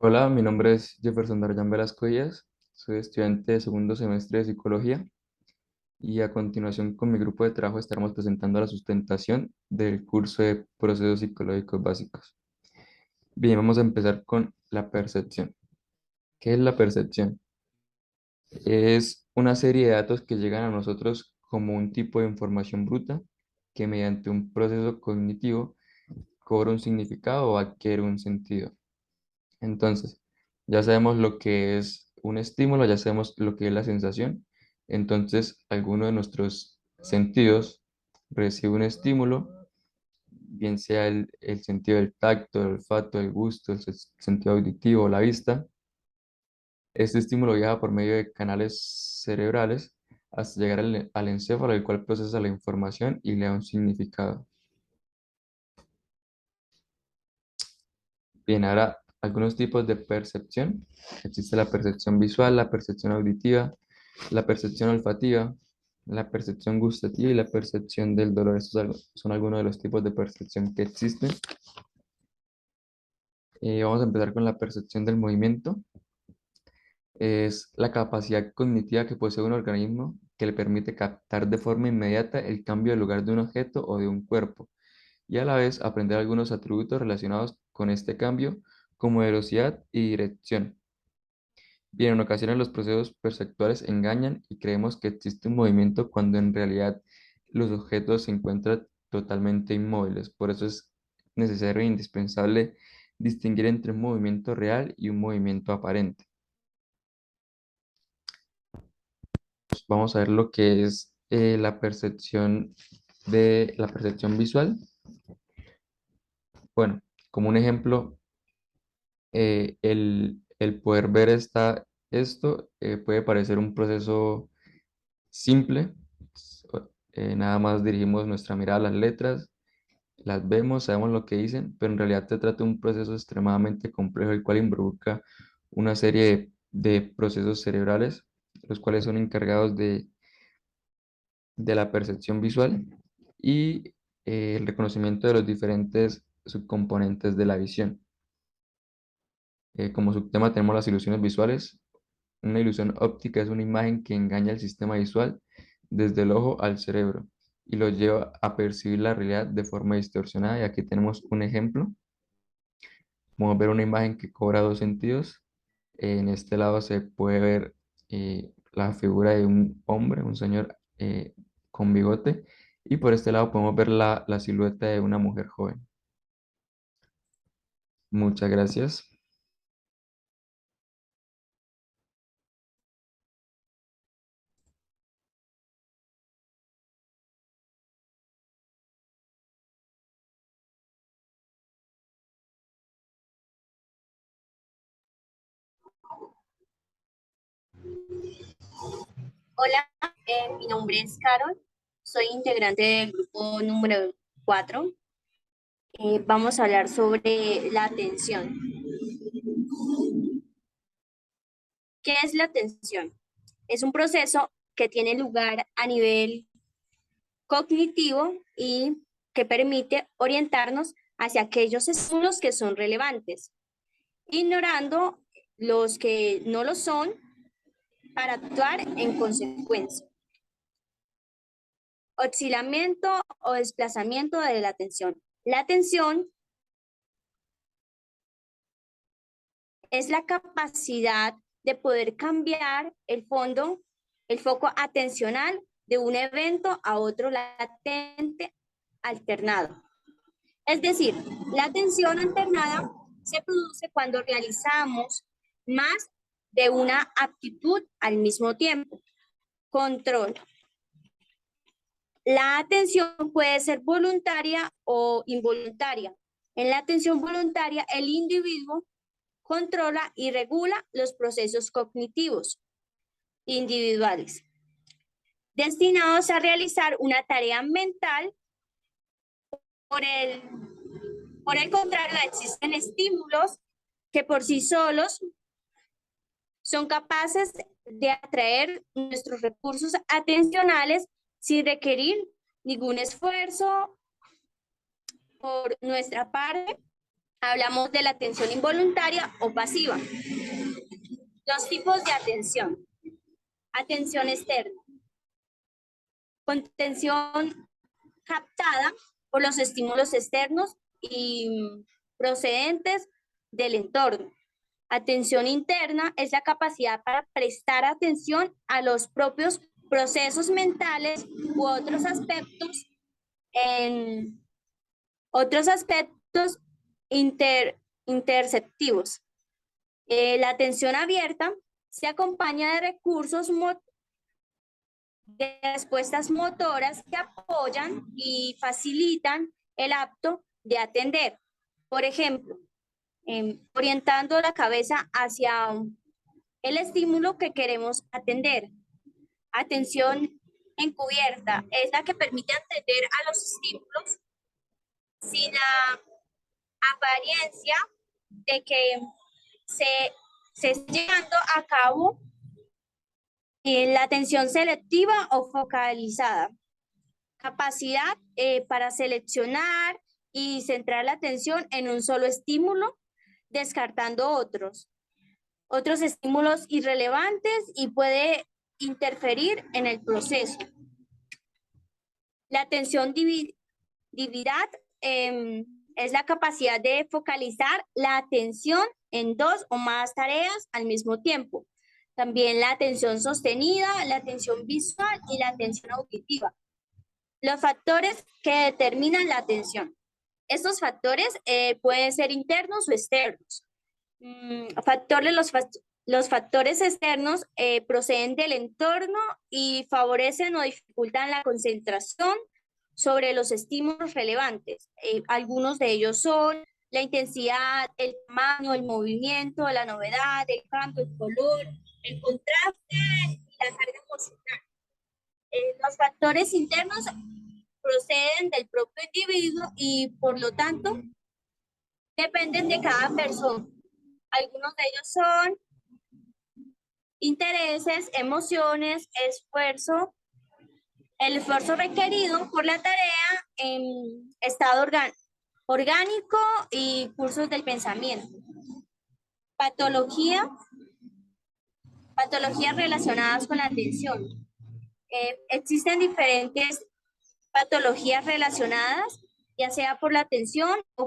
Hola, mi nombre es Jefferson Darjan Velasco Díaz, soy estudiante de segundo semestre de Psicología y a continuación con mi grupo de trabajo estaremos presentando la sustentación del curso de Procesos Psicológicos Básicos. Bien, vamos a empezar con la percepción. ¿Qué es la percepción? Es una serie de datos que llegan a nosotros como un tipo de información bruta que mediante un proceso cognitivo cobra un significado o adquiere un sentido. Entonces, ya sabemos lo que es un estímulo, ya sabemos lo que es la sensación. Entonces, alguno de nuestros sentidos recibe un estímulo, bien sea el sentido del tacto, el olfato, el gusto, sentido auditivo, la vista. Este estímulo viaja por medio de canales cerebrales hasta llegar al encéfalo, el cual procesa la información y le da un significado. Bien, ahora algunos tipos de percepción. Existe la percepción visual, la percepción auditiva, la percepción olfativa, la percepción gustativa y la percepción del dolor. Son algunos de los tipos de percepción que existen. Vamos a empezar con la percepción del movimiento. Es la capacidad cognitiva que posee un organismo que le permite captar de forma inmediata el cambio de lugar de un objeto o de un cuerpo y a la vez aprender algunos atributos relacionados con este cambio, como velocidad y dirección. Bien, en ocasiones los procesos perceptuales engañan y creemos que existe un movimiento cuando en realidad los objetos se encuentran totalmente inmóviles. Por eso es necesario e indispensable distinguir entre un movimiento real y un movimiento aparente. Pues vamos a ver lo que es la percepción visual. Bueno, como un ejemplo, el poder ver esto puede parecer un proceso simple. Nada más dirigimos nuestra mirada a las letras, las vemos, sabemos lo que dicen, pero en realidad se trata de un proceso extremadamente complejo, el cual involucra una serie de procesos cerebrales, los cuales son encargados de la percepción visual y el reconocimiento de los diferentes subcomponentes de la visión. Como subtema tenemos las ilusiones visuales. Una ilusión óptica es una imagen que engaña el sistema visual desde el ojo al cerebro y lo lleva a percibir la realidad de forma distorsionada. Y aquí tenemos un ejemplo. Vamos a ver una imagen que cobra dos sentidos. En este lado se puede ver la figura de un hombre, un señor con bigote. Y por este lado podemos ver la silueta de una mujer joven. Muchas gracias. Hola, mi nombre es Carol, soy integrante del grupo número 4. Vamos a hablar sobre la atención. ¿Qué es la atención? Es un proceso que tiene lugar a nivel cognitivo y que permite orientarnos hacia aquellos estímulos que son relevantes, ignorando los que no lo son para actuar en consecuencia. Oscilamiento o desplazamiento de la atención. La atención es la capacidad de poder cambiar el foco atencional de un evento a otro latente alternado. Es decir, la atención alternada se produce cuando realizamos más de una actitud al mismo tiempo. Control. La atención puede ser voluntaria o involuntaria. En la atención voluntaria, el individuo controla y regula los procesos cognitivos individuales destinados a realizar una tarea mental. Por el, por el contrario, existen estímulos que por sí solos son capaces de atraer nuestros recursos atencionales sin requerir ningún esfuerzo por nuestra parte Hablamos de la atención involuntaria o pasiva. Los tipos de atención. Atención externa. Contención captada por los estímulos externos y procedentes del entorno. Atención interna es la capacidad para prestar atención a los propios procesos mentales u otros aspectos interceptivos. La atención abierta se acompaña de recursos de respuestas motoras que apoyan y facilitan el acto de atender. Por ejemplo, orientando la cabeza hacia el estímulo que queremos atender. Atención encubierta es la que permite atender a los estímulos sin la apariencia de que se está llevando a cabo la atención selectiva o focalizada. Capacidad para seleccionar y centrar la atención en un solo estímulo, descartando otros estímulos irrelevantes y puede interferir en el proceso. La atención dividida es la capacidad de focalizar la atención en dos o más tareas al mismo tiempo. También la atención sostenida, la atención visual y la atención auditiva. Los factores que determinan la atención. Estos factores pueden ser internos o externos. Los factores externos proceden del entorno y favorecen o dificultan la concentración sobre los estímulos relevantes. Algunos de ellos son la intensidad, el tamaño, el movimiento, la novedad, el cambio, el color, el contraste y la carga emocional. Los factores internos proceden del propio individuo y por lo tanto dependen de cada persona. Algunos de ellos son intereses, emociones, esfuerzo, el esfuerzo requerido por la tarea en estado orgánico y cursos del pensamiento. Patologías relacionadas con la atención. Existen diferentes patologías relacionadas, ya sea por la atención o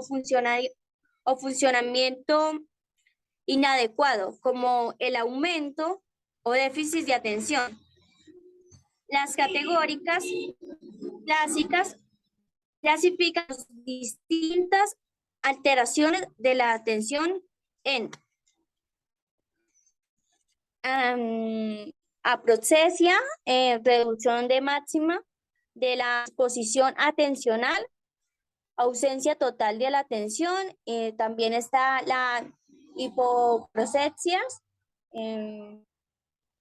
funcionamiento inadecuado, como el aumento o déficit de atención. Las categóricas clásicas clasifican distintas alteraciones de la atención en aproxesia, reducción de máxima de la exposición atencional, ausencia total de la atención, también está la hipoprosexia,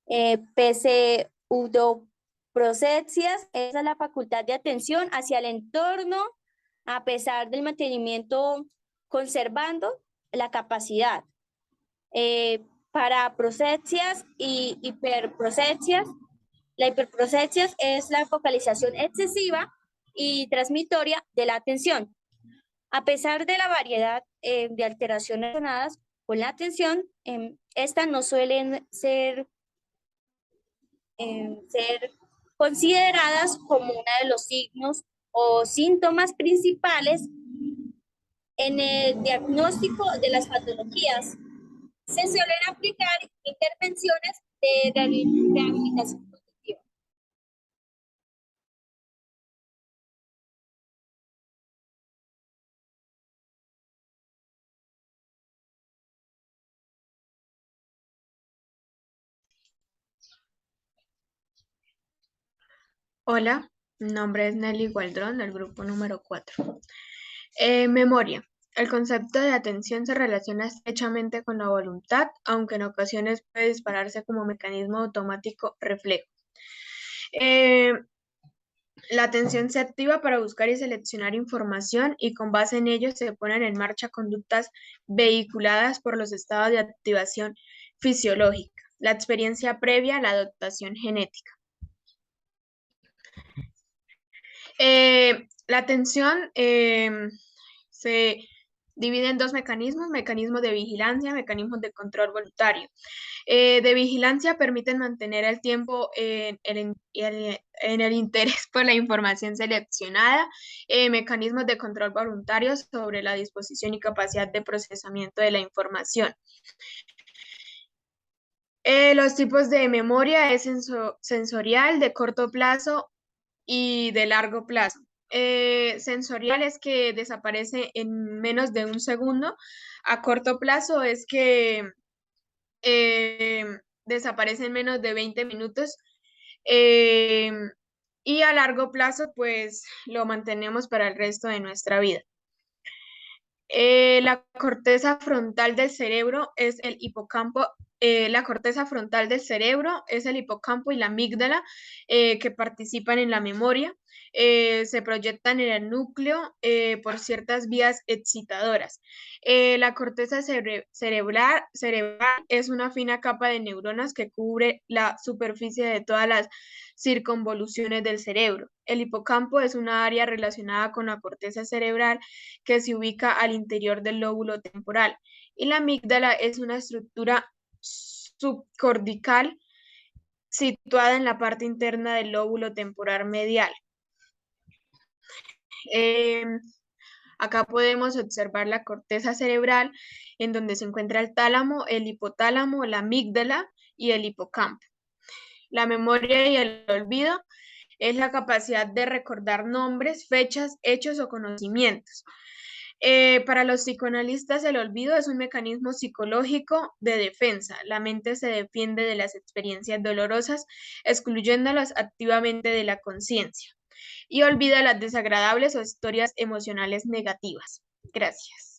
pseudoprosexia, esa es la facultad de atención hacia el entorno a pesar del mantenimiento conservando la capacidad. Para prosexias y hiperprosexias, la hiperprosexias es la focalización excesiva y transmitoria de la atención. A pesar de la variedad de alteraciones relacionadas con la atención, estas no suelen ser consideradas como uno de los signos o síntomas principales en el diagnóstico de las patologías. Se suelen aplicar intervenciones de rehabilitación cognitiva. Hola, mi nombre es Nelly Gualdrón, del grupo número 4. Memoria. El concepto de atención se relaciona estrechamente con la voluntad, aunque en ocasiones puede dispararse como mecanismo automático reflejo. La atención se activa para buscar y seleccionar información y con base en ello se ponen en marcha conductas vehiculadas por los estados de activación fisiológica, la experiencia previa a la adaptación genética. La atención divide en dos mecanismos: mecanismos de vigilancia, mecanismos de control voluntario. De vigilancia permiten mantener el tiempo en el interés por la información seleccionada. Mecanismos de control voluntario sobre la disposición y capacidad de procesamiento de la información. Los tipos de memoria es sensorial, de corto plazo y de largo plazo. Sensorial es que desaparece en menos de un segundo. A corto plazo es que desaparece en menos de 20 minutos. Y a largo plazo, pues lo mantenemos para el resto de nuestra vida. La corteza frontal del cerebro es el hipocampo. La corteza frontal del cerebro es el hipocampo y la amígdala que participan en la memoria. Se proyectan en el núcleo por ciertas vías excitadoras. La corteza cerebral es una fina capa de neuronas que cubre la superficie de todas las circunvoluciones del cerebro. El hipocampo es una área relacionada con la corteza cerebral que se ubica al interior del lóbulo temporal, y la amígdala es una estructura subcortical situada en la parte interna del lóbulo temporal medial. Acá podemos observar la corteza cerebral, en donde se encuentra el tálamo, el hipotálamo, la amígdala y el hipocampo. La memoria y el olvido es la capacidad de recordar nombres, fechas, hechos o conocimientos. Para los psicoanalistas, el olvido es un mecanismo psicológico de defensa. La mente se defiende de las experiencias dolorosas, excluyéndolas activamente de la conciencia, y olvida las desagradables o historias emocionales negativas. Gracias.